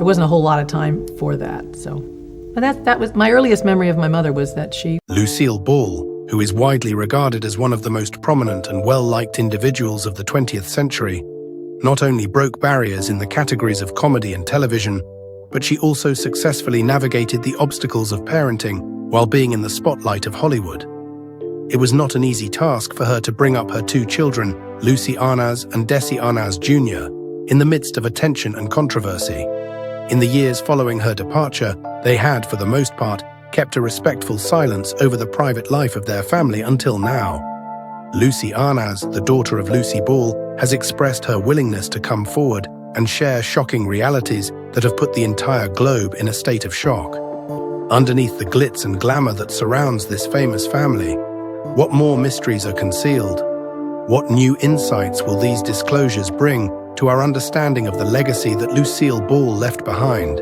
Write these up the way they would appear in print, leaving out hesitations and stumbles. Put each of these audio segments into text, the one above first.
there wasn't a whole lot of time for that. So, but that was my earliest memory of my mother, was that she... Lucille Ball, who is widely regarded as one of the most prominent and well-liked individuals of the 20th century, not only broke barriers in the categories of comedy and television, but she also successfully navigated the obstacles of parenting while being in the spotlight of Hollywood. It was not an easy task for her to bring up her two children, Lucy Arnaz and Desi Arnaz Jr., in the midst of attention and controversy. In the years following her departure, they had, for the most part, kept a respectful silence over the private life of their family until now. Lucy Arnaz, the daughter of Lucille Ball, has expressed her willingness to come forward and share shocking realities that have put the entire globe in a state of shock. Underneath the glitz and glamour that surrounds this famous family, what more mysteries are concealed? What new insights will these disclosures bring to our understanding of the legacy that Lucille Ball left behind?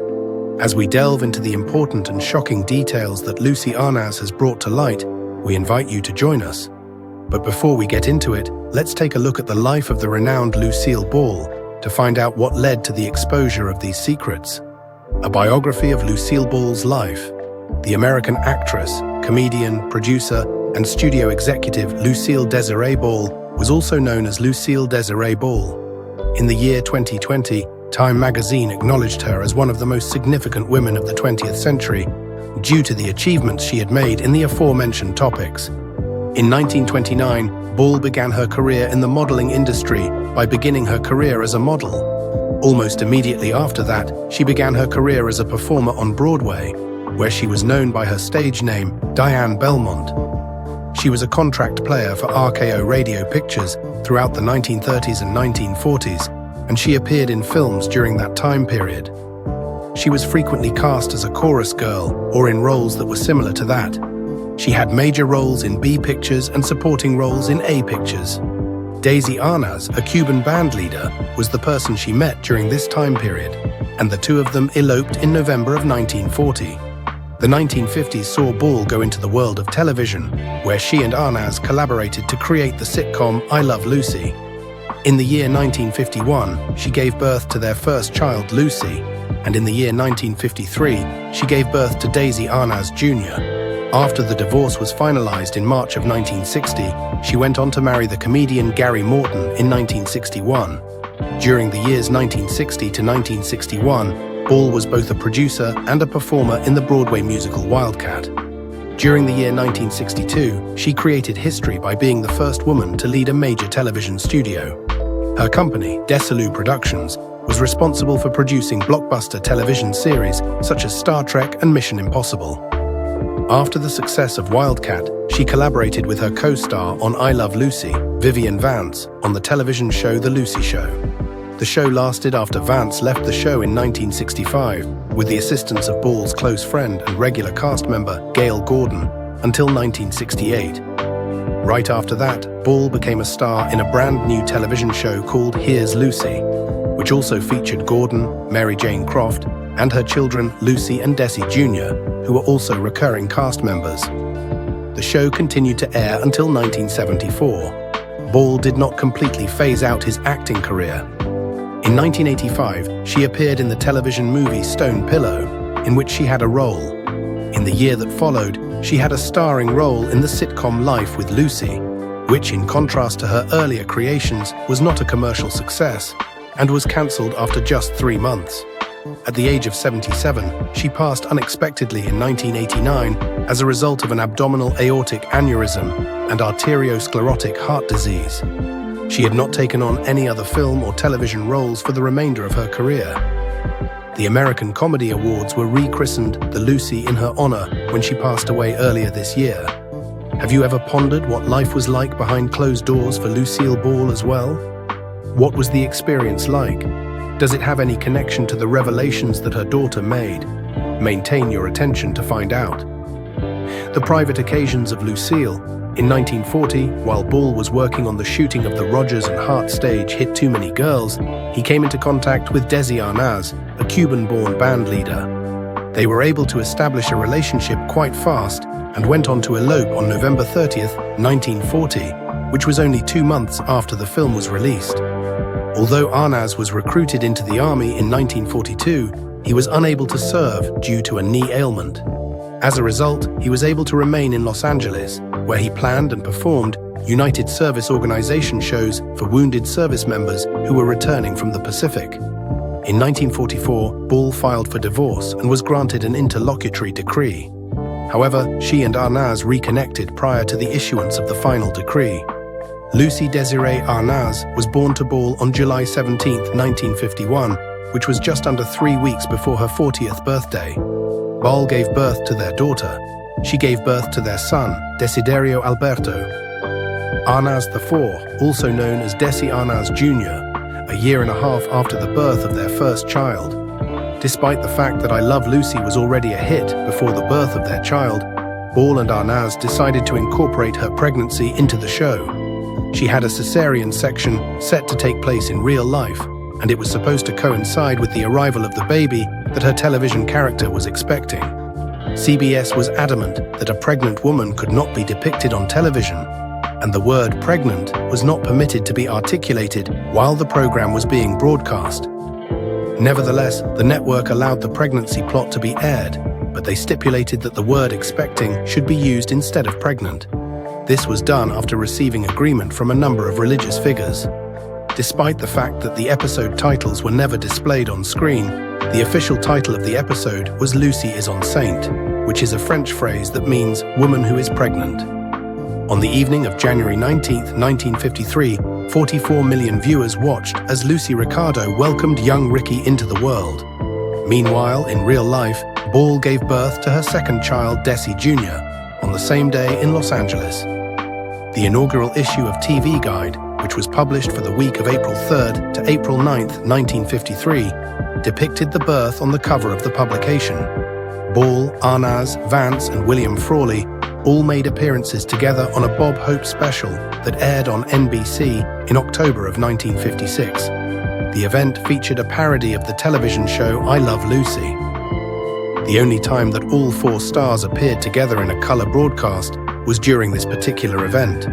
As we delve into the important and shocking details that Lucy Arnaz has brought to light, we invite you to join us. But before we get into it, let's take a look at the life of the renowned Lucille Ball to find out what led to the exposure of these secrets. A biography of Lucille Ball's life. The American actress, comedian, producer, and studio executive Lucille Desiree Ball was also known as Lucille Desiree Ball. In the year 2020, Time magazine acknowledged her as one of the most significant women of the 20th century due to the achievements she had made in the aforementioned topics. In 1929, Ball began her career in the modeling industry by beginning her career as a model. Almost immediately after that, she began her career as a performer on Broadway, where she was known by her stage name, Diane Belmont. She was a contract player for RKO Radio Pictures throughout the 1930s and 1940s, and she appeared in films during that time period. She was frequently cast as a chorus girl or in roles that were similar to that. She had major roles in B pictures and supporting roles in A pictures. Desi Arnaz, a Cuban band leader, was the person she met during this time period, and the two of them eloped in November of 1940. The 1950s saw Ball go into the world of television, where she and Arnaz collaborated to create the sitcom I Love Lucy. In the year 1951, she gave birth to their first child, Lucy, and in the year 1953, she gave birth to Desi Arnaz Jr. After the divorce was finalized in March of 1960, she went on to marry the comedian Gary Morton in 1961. During the years 1960 to 1961, Ball was both a producer and a performer in the Broadway musical Wildcat. During the year 1962, she created history by being the first woman to lead a major television studio. Her company, Desilu Productions, was responsible for producing blockbuster television series such as Star Trek and Mission Impossible. After the success of Wildcat, she collaborated with her co-star on I Love Lucy, Vivian Vance, on the television show The Lucy Show. The show lasted after Vance left the show in 1965, with the assistance of Ball's close friend and regular cast member, Gail Gordon, until 1968. Right after that, Ball became a star in a brand new television show called Here's Lucy, which also featured Gordon, Mary Jane Croft, and her children Lucy and Desi Jr., who were also recurring cast members. The show continued to air until 1974. Ball did not completely phase out his acting career. In 1985, she appeared in the television movie Stone Pillow, in which she had a role. In the year that followed, she had a starring role in the sitcom Life with Lucy, which, in contrast to her earlier creations, was not a commercial success and was cancelled after just 3 months. At the age of 77, she passed unexpectedly in 1989 as a result of an abdominal aortic aneurysm and arteriosclerotic heart disease. She had not taken on any other film or television roles for the remainder of her career. The American Comedy Awards were rechristened the Lucy in her honor when she passed away earlier this year. Have you ever pondered what life was like behind closed doors for Lucille Ball as well? What was the experience like? Does it have any connection to the revelations that her daughter made? Maintain your attention to find out. The private occasions of Lucille. In 1940, while Ball was working on the shooting of the Rodgers and Hart stage hit Too Many Girls, he came into contact with Desi Arnaz, a Cuban-born band leader. They were able to establish a relationship quite fast and went on to elope on November 30th, 1940, which was only 2 months after the film was released. Although Arnaz was recruited into the army in 1942, he was unable to serve due to a knee ailment. As a result, he was able to remain in Los Angeles, where he planned and performed United Service Organization shows for wounded service members who were returning from the Pacific. In 1944, Ball filed for divorce and was granted an interlocutory decree. However, she and Arnaz reconnected prior to the issuance of the final decree. Lucie Desiree Arnaz was born to Ball on July 17, 1951, which was just under 3 weeks before her 40th birthday. Ball gave birth to their daughter. She gave birth to their son, Desiderio Alberto. Arnaz IV, also known as Desi Arnaz Jr., a year and a half after the birth of their first child. Despite the fact that I Love Lucy was already a hit before the birth of their child, Ball and Arnaz decided to incorporate her pregnancy into the show. She had a cesarean section set to take place in real life, and it was supposed to coincide with the arrival of the baby that her television character was expecting. CBS was adamant that a pregnant woman could not be depicted on television, and the word pregnant was not permitted to be articulated while the program was being broadcast. Nevertheless, the network allowed the pregnancy plot to be aired, but they stipulated that the word expecting should be used instead of pregnant. This was done after receiving agreement from a number of religious figures. Despite the fact that the episode titles were never displayed on screen, the official title of the episode was Lucy is enceinte, which is a French phrase that means woman who is pregnant. On the evening of January 19, 1953, 44 million viewers watched as Lucy Ricardo welcomed young Ricky into the world. Meanwhile, in real life, Ball gave birth to her second child, Desi Jr., on the same day in Los Angeles. The inaugural issue of TV Guide, which was published for the week of April 3rd to April 9th, 1953, depicted the birth on the cover of the publication. Ball, Arnaz, Vance, and William Frawley all made appearances together on a Bob Hope special that aired on NBC in October of 1956. The event featured a parody of the television show I Love Lucy. The only time that all four stars appeared together in a color broadcast was during this particular event.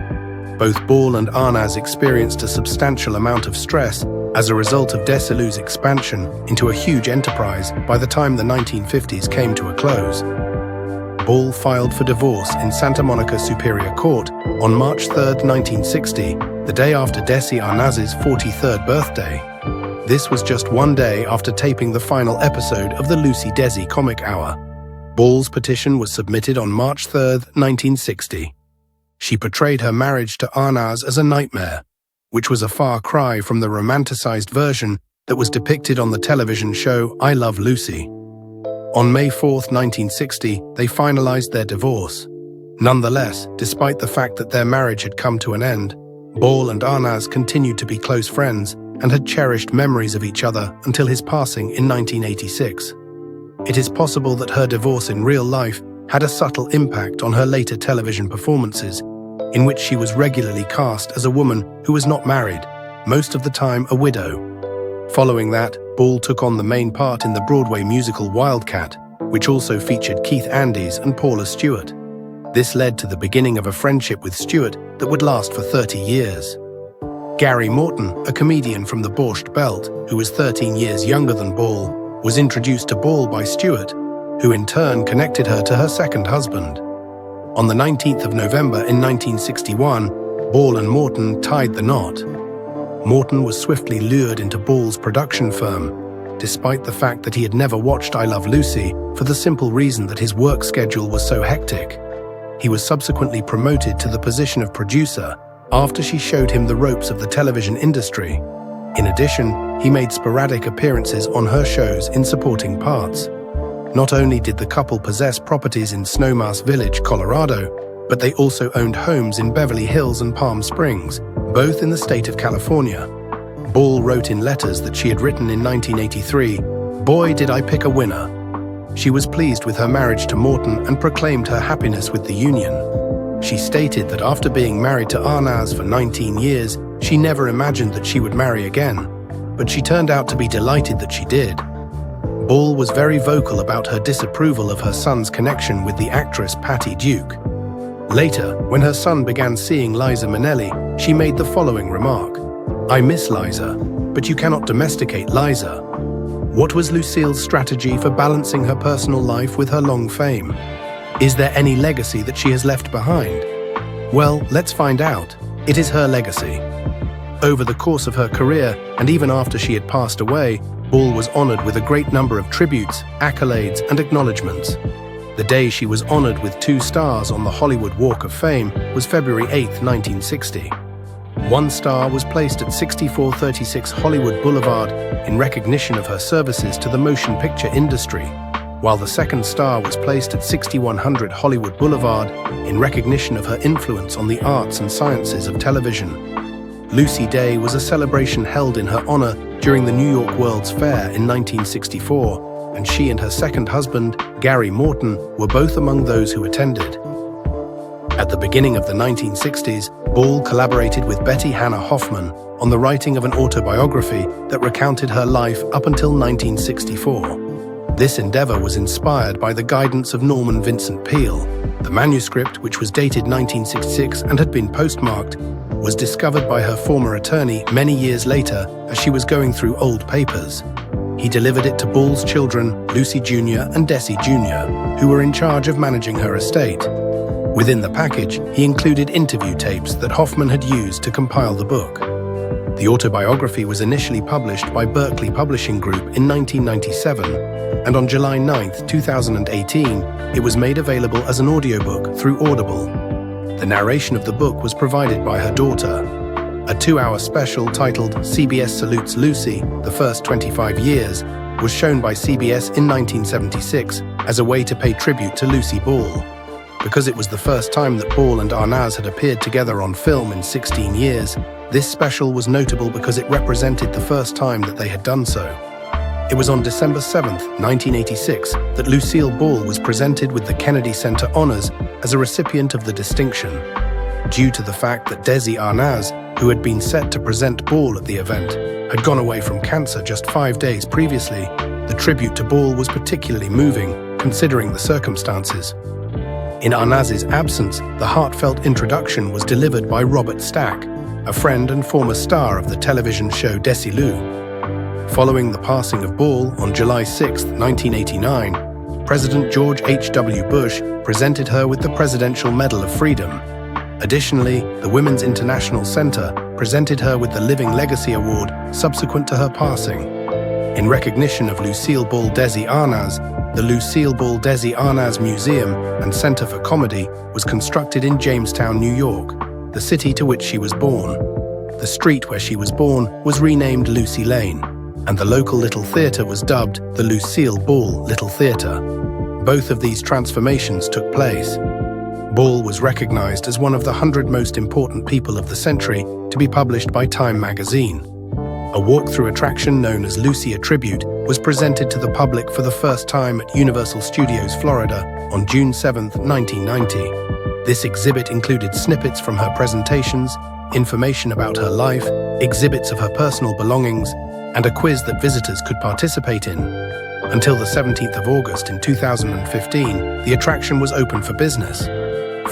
Both Ball and Arnaz experienced a substantial amount of stress as a result of Desilu's expansion into a huge enterprise by the time the 1950s came to a close. Ball filed for divorce in Santa Monica Superior Court on March 3, 1960, the day after Desi Arnaz's 43rd birthday. This was just one day after taping the final episode of the Lucy Desi Comic Hour. Ball's petition was submitted on March 3, 1960. She portrayed her marriage to Arnaz as a nightmare, which was a far cry from the romanticized version that was depicted on the television show I Love Lucy. On May 4, 1960, they finalized their divorce. Nonetheless, despite the fact that their marriage had come to an end, Ball and Arnaz continued to be close friends and had cherished memories of each other until his passing in 1986. It is possible that her divorce in real life had a subtle impact on her later television performances, in which she was regularly cast as a woman who was not married, most of the time a widow. Following that, Ball took on the main part in the Broadway musical Wildcat, which also featured Keith Andes and Paula Stewart. This led to the beginning of a friendship with Stewart that would last for 30 years. Gary Morton, a comedian from the Borscht Belt, who was 13 years younger than Ball, was introduced to Ball by Stewart, who in turn connected her to her second husband. On the 19th of November in 1961, Ball and Morton tied the knot. Morton was swiftly lured into Ball's production firm, despite the fact that he had never watched I Love Lucy for the simple reason that his work schedule was so hectic. He was subsequently promoted to the position of producer after she showed him the ropes of the television industry. In addition, he made sporadic appearances on her shows in supporting parts. Not only did the couple possess properties in Snowmass Village, Colorado, but they also owned homes in Beverly Hills and Palm Springs, both in the state of California. Ball wrote in letters that she had written in 1983, "Boy, did I pick a winner." She was pleased with her marriage to Morton and proclaimed her happiness with the union. She stated that after being married to Arnaz for 19 years, she never imagined that she would marry again, but she turned out to be delighted that she did. Ball was very vocal about her disapproval of her son's connection with the actress Patty Duke. Later, when her son began seeing Liza Minnelli, she made the following remark, "I miss Liza, but you cannot domesticate Liza." What was Lucille's strategy for balancing her personal life with her long fame? Is there any legacy that she has left behind? Well, let's find out. It is her legacy. Over the course of her career, and even after she had passed away, Ball was honored with a great number of tributes, accolades, and acknowledgements. The day she was honored with 2 stars on the Hollywood Walk of Fame was February 8, 1960. 1 star was placed at 6436 Hollywood Boulevard in recognition of her services to the motion picture industry, while the 2nd star was placed at 6100 Hollywood Boulevard in recognition of her influence on the arts and sciences of television. Lucy Day was a celebration held in her honor during the New York World's Fair in 1964, and she and her second husband, Gary Morton, were both among those who attended. At the beginning of the 1960s, Ball collaborated with Betty Hannah Hoffman on the writing of an autobiography that recounted her life up until 1964. This endeavor was inspired by the guidance of Norman Vincent Peale. The manuscript, which was dated 1966 and had been postmarked, was discovered by her former attorney many years later as she was going through old papers. He delivered it to Ball's children, Lucy Jr. and Desi Jr., who were in charge of managing her estate. Within the package, he included interview tapes that Hoffman had used to compile the book. The autobiography was initially published by Berkeley Publishing Group in 1997, and on July 9, 2018, it was made available as an audiobook through Audible. The narration of the book was provided by her daughter. A 2-hour special titled CBS Salutes Lucy, The First 25 Years, was shown by CBS in 1976 as a way to pay tribute to Lucy Ball. Because it was the first time that Ball and Arnaz had appeared together on film in 16 years, this special was notable because it represented the first time that they had done so. It was on December 7, 1986, that Lucille Ball was presented with the Kennedy Center Honors as a recipient of the distinction. Due to the fact that Desi Arnaz, who had been set to present Ball at the event, had gone away from cancer just 5 days previously, the tribute to Ball was particularly moving, considering the circumstances. In Arnaz's absence, the heartfelt introduction was delivered by Robert Stack, a friend and former star of the television show Desilu. Following the passing of Ball on July 6, 1989, President George H.W. Bush presented her with the Presidential Medal of Freedom. Additionally, the Women's International Center presented her with the Living Legacy Award subsequent to her passing. In recognition of Lucille Ball Desi Arnaz, the Lucille Ball Desi Arnaz Museum and Center for Comedy was constructed in Jamestown, New York, the city to which she was born. The street where she was born was renamed Lucy Lane, and the local Little Theater was dubbed the Lucille Ball Little Theater. Both of these transformations took place. Ball was recognized as one of the 100 most important people of the century to be published by Time magazine. A walk-through attraction known as Lucy A Tribute was presented to the public for the first time at Universal Studios Florida on June 7, 1990. This exhibit included snippets from her presentations, information about her life, exhibits of her personal belongings, and a quiz that visitors could participate in. Until the 17th of August in 2015, the attraction was open for business.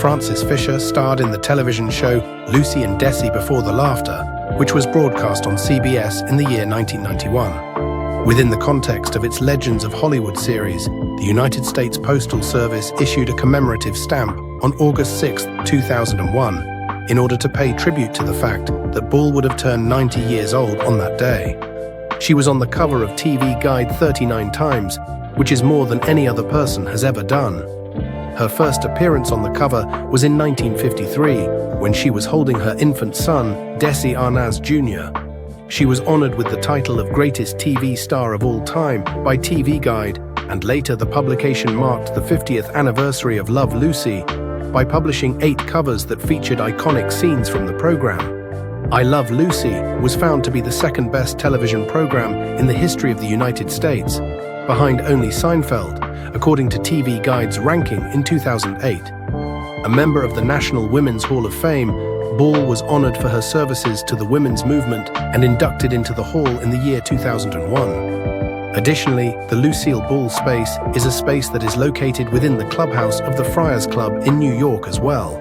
Frances Fisher starred in the television show Lucy and Desi Before the Laughter, which was broadcast on CBS in the year 1991. Within the context of its Legends of Hollywood series, the United States Postal Service issued a commemorative stamp on August 6, 2001, in order to pay tribute to the fact that Ball would have turned 90 years old on that day. She was on the cover of TV Guide 39 times, which is more than any other person has ever done. Her first appearance on the cover was in 1953, when she was holding her infant son, Desi Arnaz Jr. She was honored with the title of Greatest TV Star of All Time by TV Guide, and later the publication marked the 50th anniversary of Love Lucy by publishing 8 covers that featured iconic scenes from the program. I Love Lucy was found to be the second best television program in the history of the United States, behind only Seinfeld, according to TV Guide's ranking in 2008. A member of the National Women's Hall of Fame, Ball was honored for her services to the women's movement and inducted into the hall in the year 2001. Additionally, the Lucille Ball space is a space that is located within the clubhouse of the Friars Club in New York as well.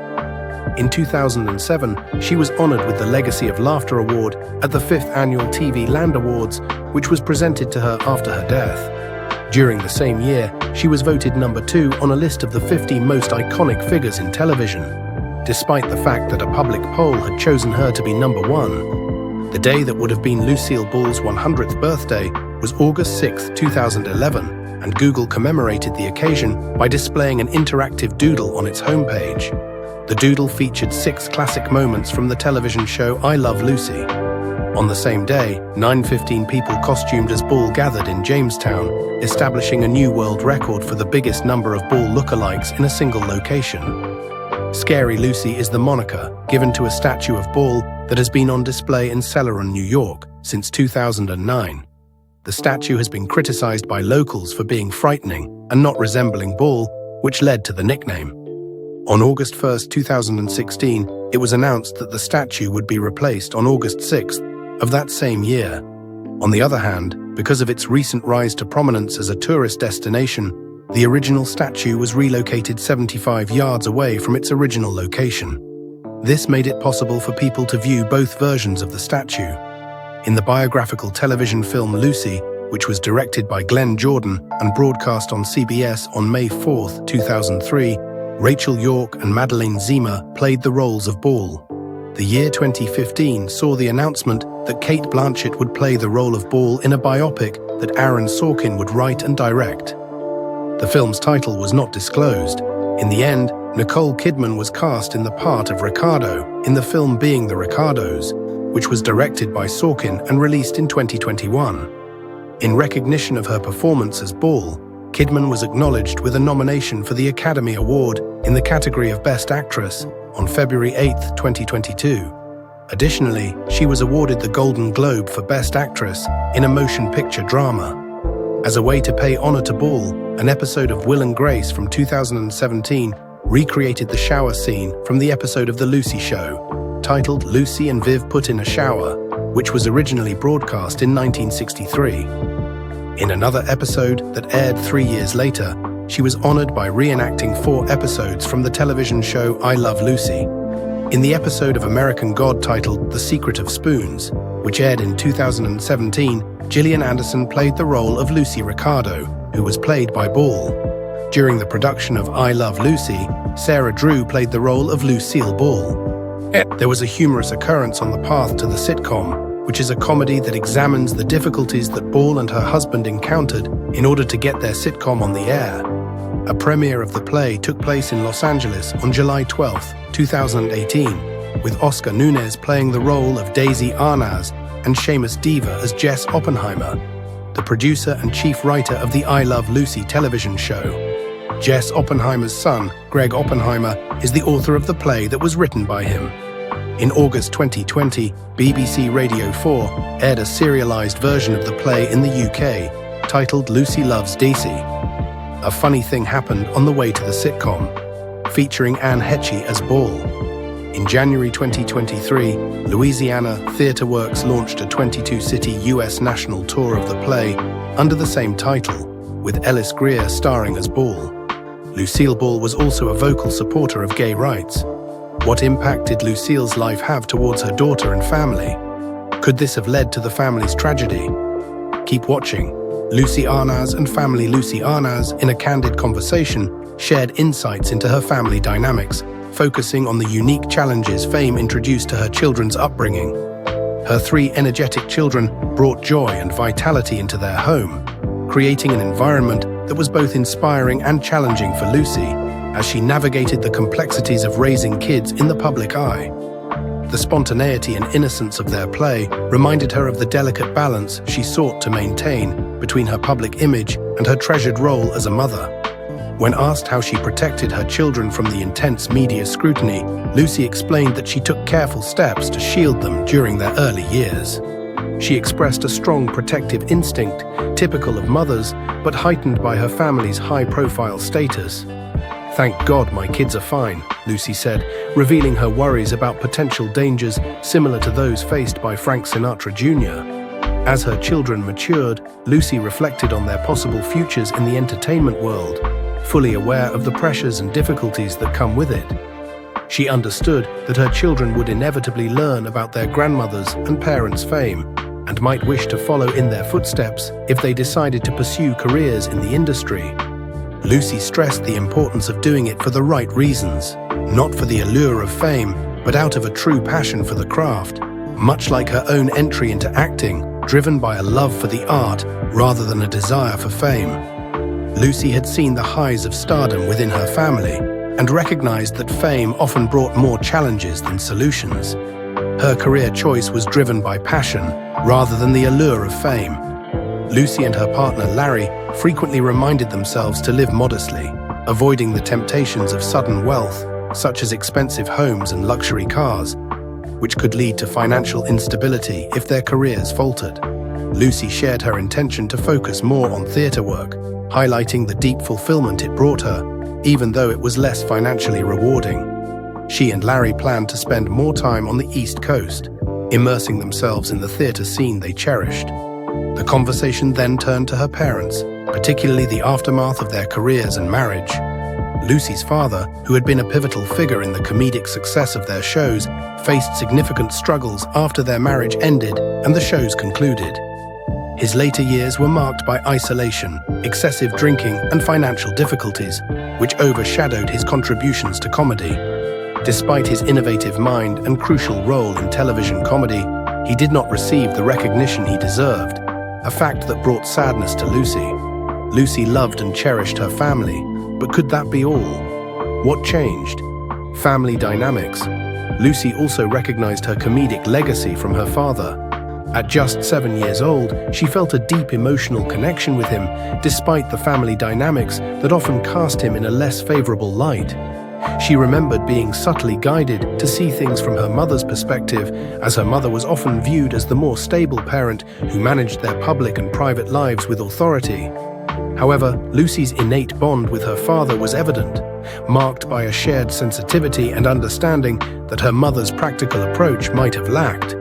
In 2007, she was honored with the Legacy of Laughter Award at the 5th Annual TV Land Awards, which was presented to her after her death. During the same year, she was voted number 2 on a list of the 50 most iconic figures in television, despite the fact that a public poll had chosen her to be number 1. The day that would have been Lucille Ball's 100th birthday was August 6, 2011, and Google commemorated the occasion by displaying an interactive doodle on its homepage. The doodle featured 6 classic moments from the television show I Love Lucy. On the same day, 915 people costumed as Ball gathered in Jamestown, establishing a new world record for the biggest number of Ball lookalikes in a single location. Scary Lucy is the moniker given to a statue of Ball that has been on display in Celeron, New York, since 2009. The statue has been criticized by locals for being frightening and not resembling Ball, which led to the nickname. On August 1, 2016, it was announced that the statue would be replaced on August 6 of that same year. On the other hand, because of its recent rise to prominence as a tourist destination, the original statue was relocated 75 yards away from its original location. This made it possible for people to view both versions of the statue. In the biographical television film Lucy, which was directed by Glenn Jordan and broadcast on CBS on May 4, 2003, Rachel York and Madeleine Zima played the roles of Ball. The year 2015 saw the announcement that Cate Blanchett would play the role of Ball in a biopic that Aaron Sorkin would write and direct. The film's title was not disclosed. In the end, Nicole Kidman was cast in the part of Ricardo in the film Being the Ricardos, which was directed by Sorkin and released in 2021. In recognition of her performance as Ball, Kidman was acknowledged with a nomination for the Academy Award in the category of Best Actress on February 8, 2022. Additionally, she was awarded the Golden Globe for Best Actress in a Motion Picture Drama. As a way to pay honor to Ball, an episode of Will and Grace from 2017 recreated the shower scene from the episode of The Lucy Show, titled Lucy and Viv Put in a Shower, which was originally broadcast in 1963. In another episode that aired 3 years later, she was honored by reenacting 4 episodes from the television show I Love Lucy. In the episode of American God titled The Secret of Spoons, which aired in 2017, Gillian Anderson played the role of Lucy Ricardo, who was played by Ball. During the production of I Love Lucy, Sarah Drew played the role of Lucille Ball. There was a humorous occurrence on the path to the sitcom, which is a comedy that examines the difficulties that Ball and her husband encountered in order to get their sitcom on the air. A premiere of the play took place in Los Angeles on July 12, 2018, with Oscar Nunez playing the role of Daisy Arnaz and Seamus Dever as Jess Oppenheimer, the producer and chief writer of the I Love Lucy television show. Jess Oppenheimer's son, Greg Oppenheimer, is the author of the play that was written by him. In August 2020, BBC Radio 4 aired a serialized version of the play in the UK, titled Lucy Loves Daisy. A funny thing happened on the way to the sitcom, featuring Anne Heche as Ball. In January 2023, Louisiana Theatre Works launched a 22-city US national tour of the play under the same title, with Ellis Greer starring as Ball. Lucille Ball was also a vocal supporter of gay rights. What impact did Lucille's life have towards her daughter and family? Could this have led to the family's tragedy? Keep watching. Lucy Arnaz and family Lucy Arnaz, in a candid conversation, shared insights into her family dynamics, focusing on the unique challenges fame introduced to her children's upbringing. Her 3 energetic children brought joy and vitality into their home, creating an environment that was both inspiring and challenging for Lucy as she navigated the complexities of raising kids in the public eye. The spontaneity and innocence of their play reminded her of the delicate balance she sought to maintain between her public image and her treasured role as a mother. When asked how she protected her children from the intense media scrutiny, Lucy explained that she took careful steps to shield them during their early years. She expressed a strong protective instinct, typical of mothers, but heightened by her family's high-profile status. "Thank God my kids are fine," Lucy said, revealing her worries about potential dangers similar to those faced by Frank Sinatra Jr. As her children matured, Lucy reflected on their possible futures in the entertainment world, fully aware of the pressures and difficulties that come with it. She understood that her children would inevitably learn about their grandmother's and parents' fame, and might wish to follow in their footsteps if they decided to pursue careers in the industry. Lucy stressed the importance of doing it for the right reasons, not for the allure of fame, but out of a true passion for the craft, much like her own entry into acting, driven by a love for the art rather than a desire for fame. Lucy had seen the highs of stardom within her family and recognized that fame often brought more challenges than solutions. Her career choice was driven by passion rather than the allure of fame. Lucy and her partner Larry frequently reminded themselves to live modestly, avoiding the temptations of sudden wealth, such as expensive homes and luxury cars, which could lead to financial instability if their careers faltered. Lucy shared her intention to focus more on theatre work, highlighting the deep fulfillment it brought her, even though it was less financially rewarding. She and Larry planned to spend more time on the East Coast, immersing themselves in the theatre scene they cherished. The conversation then turned to her parents, particularly the aftermath of their careers and marriage. Lucy's father, who had been a pivotal figure in the comedic success of their shows, faced significant struggles after their marriage ended and the shows concluded. His later years were marked by isolation, excessive drinking, and financial difficulties, which overshadowed his contributions to comedy. Despite his innovative mind and crucial role in television comedy, he did not receive the recognition he deserved, a fact that brought sadness to Lucy. Lucy loved and cherished her family, but could that be all? What changed? Family dynamics. Lucy also recognized her comedic legacy from her father. At just 7 years old, she felt a deep emotional connection with him, despite the family dynamics that often cast him in a less favorable light. She remembered being subtly guided to see things from her mother's perspective, as her mother was often viewed as the more stable parent who managed their public and private lives with authority. However, Lucy's innate bond with her father was evident, marked by a shared sensitivity and understanding that her mother's practical approach might have lacked.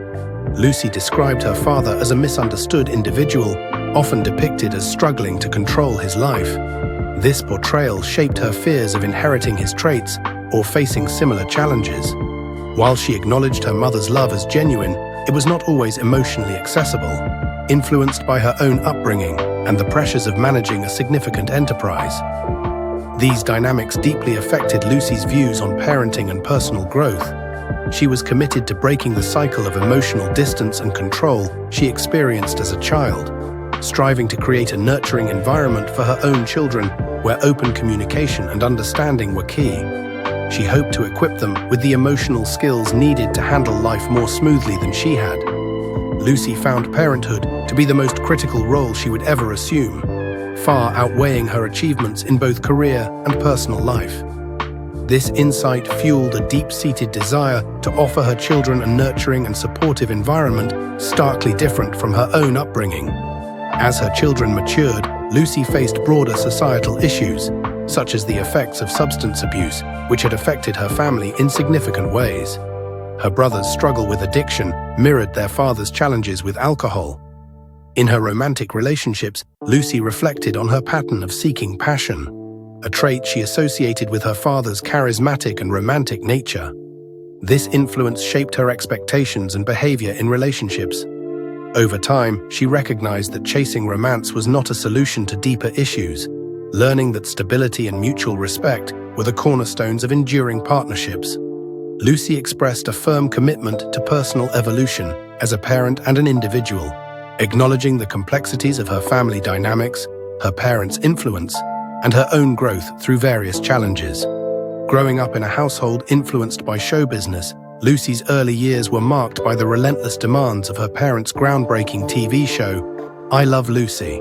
Lucy described her father as a misunderstood individual, often depicted as struggling to control his life. This portrayal shaped her fears of inheriting his traits or facing similar challenges. While she acknowledged her mother's love as genuine, it was not always emotionally accessible, influenced by her own upbringing and the pressures of managing a significant enterprise. These dynamics deeply affected Lucy's views on parenting and personal growth. She was committed to breaking the cycle of emotional distance and control she experienced as a child, striving to create a nurturing environment for her own children where open communication and understanding were key. She hoped to equip them with the emotional skills needed to handle life more smoothly than she had. Lucy found parenthood to be the most critical role she would ever assume, far outweighing her achievements in both career and personal life. This insight fueled a deep-seated desire to offer her children a nurturing and supportive environment starkly different from her own upbringing. As her children matured, Lucy faced broader societal issues, such as the effects of substance abuse, which had affected her family in significant ways. Her brother's struggle with addiction mirrored their father's challenges with alcohol. In her romantic relationships, Lucy reflected on her pattern of seeking passion, a trait she associated with her father's charismatic and romantic nature. This influence shaped her expectations and behavior in relationships. Over time, she recognized that chasing romance was not a solution to deeper issues, learning that stability and mutual respect were the cornerstones of enduring partnerships. Lucy expressed a firm commitment to personal evolution as a parent and an individual, acknowledging the complexities of her family dynamics, her parents' influence, and her own growth through various challenges. Growing up in a household influenced by show business, Lucy's early years were marked by the relentless demands of her parents' groundbreaking TV show, I Love Lucy.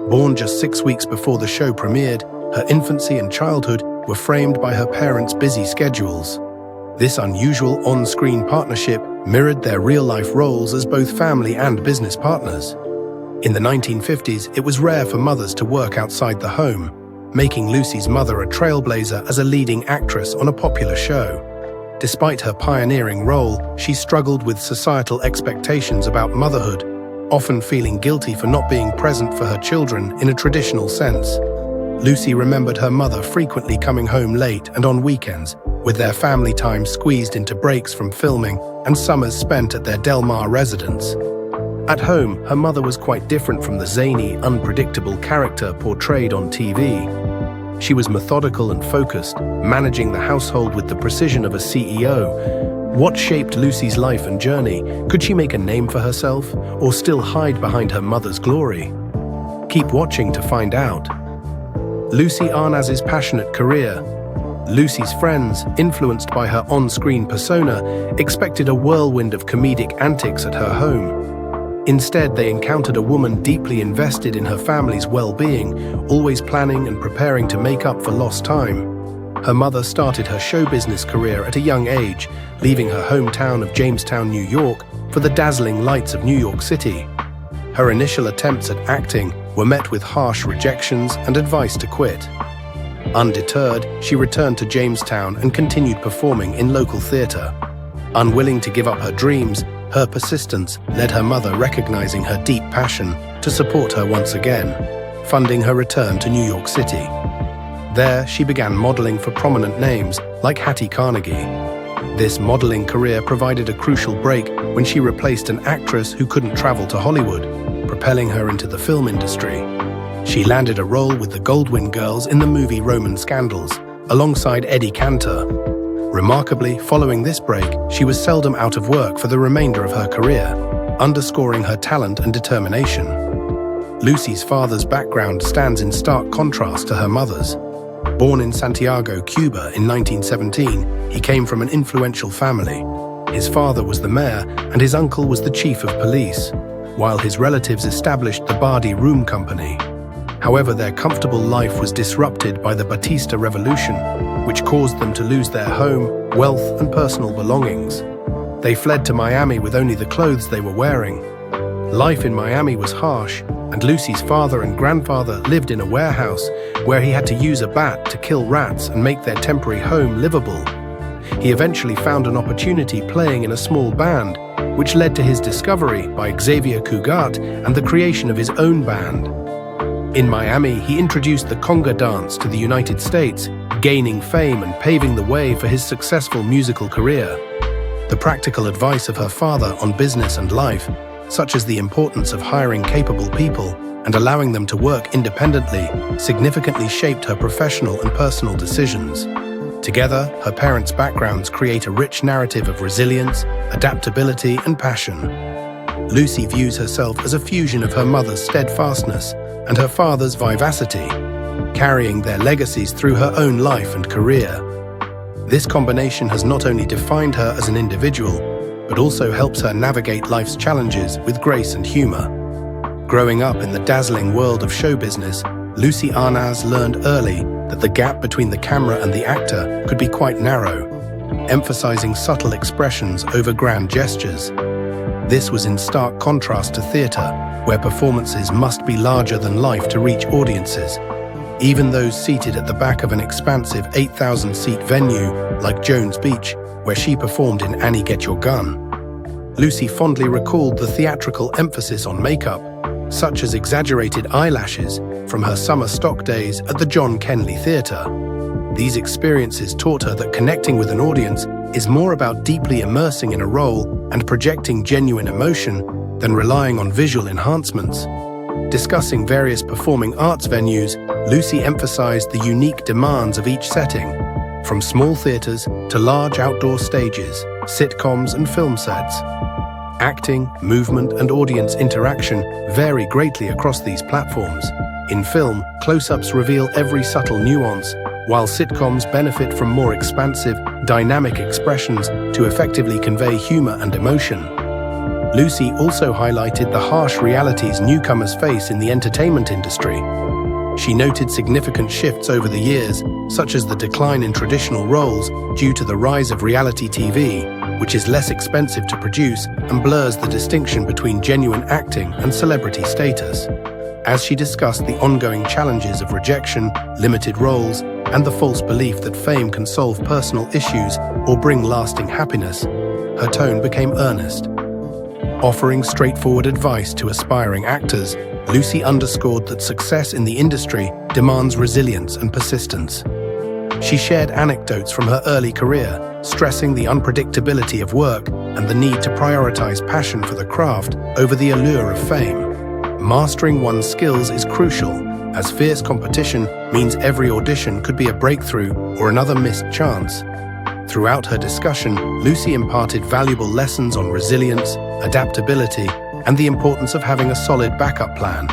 Born just 6 weeks before the show premiered, her infancy and childhood were framed by her parents' busy schedules. This unusual on-screen partnership mirrored their real-life roles as both family and business partners. In the 1950s, it was rare for mothers to work outside the home, making Lucy's mother a trailblazer as a leading actress on a popular show. Despite her pioneering role, she struggled with societal expectations about motherhood, often feeling guilty for not being present for her children in a traditional sense. Lucy remembered her mother frequently coming home late and on weekends, with their family time squeezed into breaks from filming and summers spent at their Del Mar residence. At home, her mother was quite different from the zany, unpredictable character portrayed on TV. She was methodical and focused, managing the household with the precision of a CEO. What shaped Lucy's life and journey? Could she make a name for herself, or still hide behind her mother's glory? Keep watching to find out. Lucy Arnaz's passionate career. Lucy's friends, influenced by her on-screen persona, expected a whirlwind of comedic antics at her home. Instead, they encountered a woman deeply invested in her family's well-being, always planning and preparing to make up for lost time. Her mother started her show business career at a young age, leaving her hometown of Jamestown, New York, for the dazzling lights of New York City. Her initial attempts at acting were met with harsh rejections and advice to quit. Undeterred, she returned to Jamestown and continued performing in local theater. Unwilling to give up her dreams, her persistence led her mother recognizing her deep passion to support her once again, funding her return to New York City. There, she began modeling for prominent names like Hattie Carnegie. This modeling career provided a crucial break when she replaced an actress who couldn't travel to Hollywood, propelling her into the film industry. She landed a role with the Goldwyn Girls in the movie Roman Scandals, alongside Eddie Cantor. Remarkably, following this break, she was seldom out of work for the remainder of her career, underscoring her talent and determination. Lucy's father's background stands in stark contrast to her mother's. Born in Santiago, Cuba in 1917, he came from an influential family. His father was the mayor and his uncle was the chief of police, while his relatives established the Bardi Room Company. However, their comfortable life was disrupted by the Batista Revolution, which caused them to lose their home, wealth, and personal belongings. They fled to Miami with only the clothes they were wearing. Life in Miami was harsh, and Lucy's father and grandfather lived in a warehouse where he had to use a bat to kill rats and make their temporary home livable. He eventually found an opportunity playing in a small band, which led to his discovery by Xavier Cugat and the creation of his own band. In Miami, he introduced the conga dance to the United States, gaining fame and paving the way for his successful musical career. The practical advice of her father on business and life, such as the importance of hiring capable people and allowing them to work independently, significantly shaped her professional and personal decisions. Together, her parents' backgrounds create a rich narrative of resilience, adaptability, and passion. Lucy views herself as a fusion of her mother's steadfastness and her father's vivacity, carrying their legacies through her own life and career. This combination has not only defined her as an individual, but also helps her navigate life's challenges with grace and humor. Growing up in the dazzling world of show business, Lucy Arnaz learned early that the gap between the camera and the actor could be quite narrow, emphasizing subtle expressions over grand gestures. This was in stark contrast to theater, where performances must be larger than life to reach audiences, even those seated at the back of an expansive 8,000-seat venue like Jones Beach, where she performed in Annie Get Your Gun. Lucy fondly recalled the theatrical emphasis on makeup, such as exaggerated eyelashes, from her summer stock days at the John Kenley Theatre. These experiences taught her that connecting with an audience is more about deeply immersing in a role and projecting genuine emotion than relying on visual enhancements. Discussing various performing arts venues, Lucy emphasized the unique demands of each setting, from small theaters to large outdoor stages, sitcoms and film sets. Acting, movement, and audience interaction vary greatly across these platforms. In film, close-ups reveal every subtle nuance, while sitcoms benefit from more expansive, dynamic expressions to effectively convey humor and emotion. Lucy also highlighted the harsh realities newcomers face in the entertainment industry. She noted significant shifts over the years, such as the decline in traditional roles due to the rise of reality TV, which is less expensive to produce and blurs the distinction between genuine acting and celebrity status. As she discussed the ongoing challenges of rejection, limited roles, and the false belief that fame can solve personal issues or bring lasting happiness, her tone became earnest. Offering straightforward advice to aspiring actors, Lucy underscored that success in the industry demands resilience and persistence. She shared anecdotes from her early career, stressing the unpredictability of work and the need to prioritize passion for the craft over the allure of fame. Mastering one's skills is crucial, as fierce competition means every audition could be a breakthrough or another missed chance. Throughout her discussion, Lucy imparted valuable lessons on resilience, adaptability, and the importance of having a solid backup plan.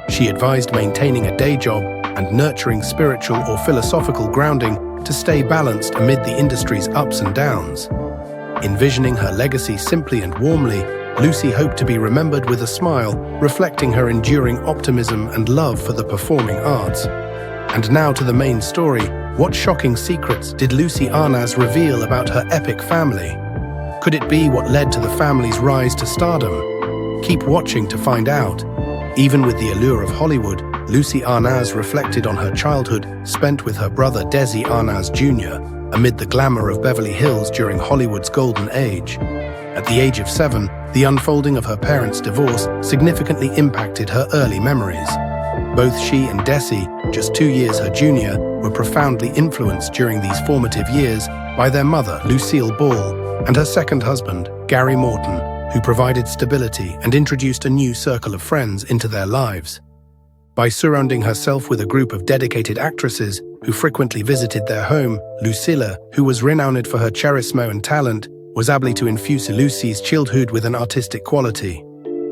She advised maintaining a day job and nurturing spiritual or philosophical grounding to stay balanced amid the industry's ups and downs. Envisioning her legacy simply and warmly, Lucy hoped to be remembered with a smile, reflecting her enduring optimism and love for the performing arts. And now to the main story. What shocking secrets did Lucy Arnaz reveal about her epic family? Could it be what led to the family's rise to stardom? Keep watching to find out. Even with the allure of Hollywood, Lucy Arnaz reflected on her childhood spent with her brother Desi Arnaz Jr. amid the glamour of Beverly Hills during Hollywood's golden age. At the age of 7, the unfolding of her parents' divorce significantly impacted her early memories. Both she and Desi, just 2 years her junior, were profoundly influenced during these formative years by their mother, Lucille Ball, and her second husband, Gary Morton, who provided stability and introduced a new circle of friends into their lives. By surrounding herself with a group of dedicated actresses who frequently visited their home, Lucille, who was renowned for her charisma and talent, was able to infuse Lucy's childhood with an artistic quality.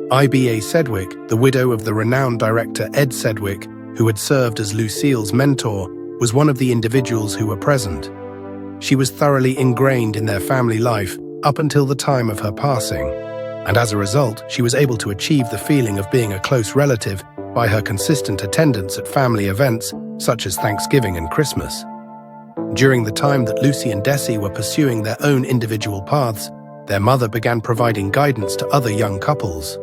Iba Sedgwick, the widow of the renowned director Ed Sedgwick, who had served as Lucille's mentor, was one of the individuals who were present. She was thoroughly ingrained in their family life up until the time of her passing, and as a result, she was able to achieve the feeling of being a close relative by her consistent attendance at family events such as Thanksgiving and Christmas. During the time that Lucy and Desi were pursuing their own individual paths, their mother began providing guidance to other young couples.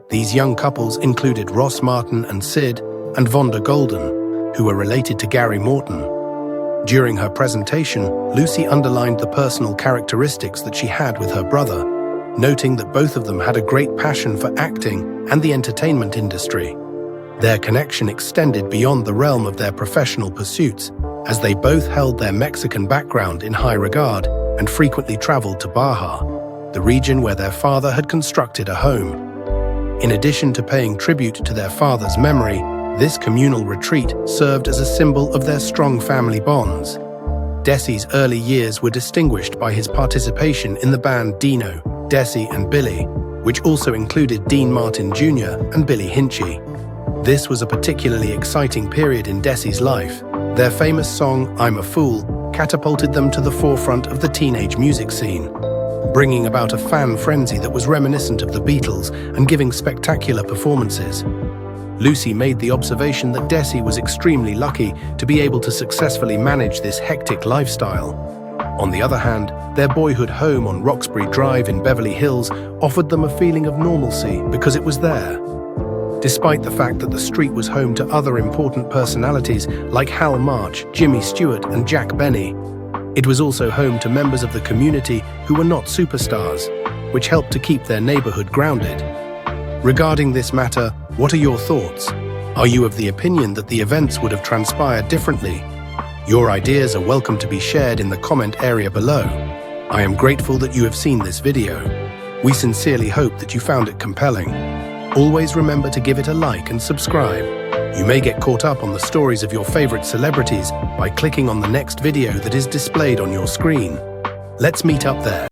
These young couples included Ross Martin and Sid, and Vonda Golden, who were related to Gary Morton. During her presentation, Lucy underlined the personal characteristics that she had with her brother, noting that both of them had a great passion for acting and the entertainment industry. Their connection extended beyond the realm of their professional pursuits, as they both held their Mexican background in high regard and frequently traveled to Baja, the region where their father had constructed a home. In addition to paying tribute to their father's memory, this communal retreat served as a symbol of their strong family bonds. Desi's early years were distinguished by his participation in the band Dino, Desi and Billy, which also included Dean Martin Jr. and Billy Hinchy. This was a particularly exciting period in Desi's life. Their famous song, "I'm a Fool," catapulted them to the forefront of the teenage music scene, bringing about a fan frenzy that was reminiscent of the Beatles and giving spectacular performances. Lucy made the observation that Desi was extremely lucky to be able to successfully manage this hectic lifestyle. On the other hand, their boyhood home on Roxbury Drive in Beverly Hills offered them a feeling of normalcy because it was there. Despite the fact that the street was home to other important personalities like Hal March, Jimmy Stewart, and Jack Benny, it was also home to members of the community who were not superstars, which helped to keep their neighborhood grounded. Regarding this matter, what are your thoughts? Are you of the opinion that the events would have transpired differently? Your ideas are welcome to be shared in the comment area below. I am grateful that you have seen this video. We sincerely hope that you found it compelling. Always remember to give it a like and subscribe. You may get caught up on the stories of your favorite celebrities by clicking on the next video that is displayed on your screen. Let's meet up there.